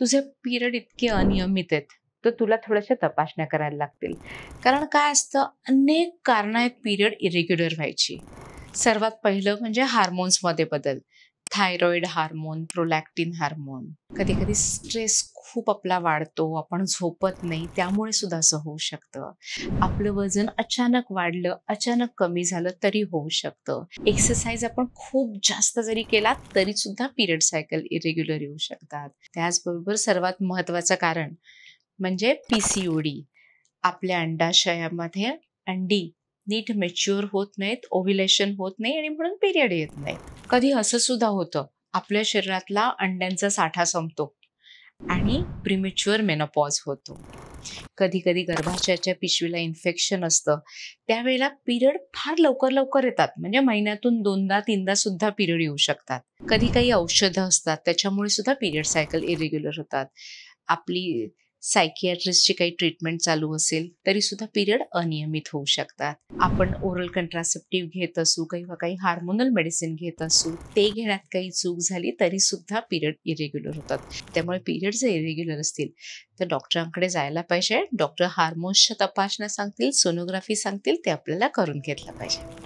तुझे पिरियड इतके अनियमित आहेत, तर तुला थोड्याशा तपासण्या करायला लागतील. कारण काय असतं, अनेक कारणं आहेत पिरियड इरेग्युलर व्हायची. सर्वात पहिलं म्हणजे हार्मोन्समध्ये बदल. Thyroid hormone, prolactin hormone. कधी-कधी स्ट्रेस खूप आपला वाढतो, आपण झोपत नाही, त्यामुळे सुद्धा असं होऊ शकतं. आपलं वजन अचानक वाढलं, अचानक कमी झालं तरी होऊ शकतं. एक्सरसाइज आपण खूप जास्त जरी केला, तरी सुद्धा पिरियड सायकल इरेग्युलर येऊ शकतात. त्याचबरोबर सर्वात महत्त्वाचं कारण म्हणजे पी-सी-ओ-डी. आपल्या अंडाशयामध्ये अंडी नीट मॅच्युअर होत नाहीत, ओव्ह्युलेशन होत नाही आणि म्हणून पिरियड येत नाही. कधी असं सुद्धा होतं, आपल्या शरीरातला अंड्यांचा साठा संपतो आणि प्रीमॅच्युअर मेनोपॉज होतो. कधी-कधी गर्भाशयाच्या पिशवीला इन्फेक्शन असतं. त्यावेळेला पिरियड फार लवकर-लवकर येतात. म्हणजे महिन्यातून 2दा-3दा सुद्धा पिरियड येऊ शकतात. कधी काही औषधं असतात, त्याच्यामुळे सुद्धा पिरियड सायकल इरेग्युलर होतात. आपली सायकियाट्रिस्टची काही ट्रीटमेंट चालू असेल, तरी सुद्धा पिरियड अनियमित होऊ शकतात. आपण ओरल कंट्रासेप्टिव्ह घेत असू किंवा काही हार्मोनल मेडिसिन घेत असू, ते घेण्यात काही चूक झाली, तरी सुद्धा पिरियड इरेग्युलर होतात. त्यामुळे पिरियड जर इरेग्युलर असतील, तर डॉक्टरांकडे जायला पाहिजे. डॉक्टर हार्मोन्सच्या तपासण्या सांगतील, सोनोग्राफी सांगतील, ते आपल्याला करून घेतलं पाहिजे.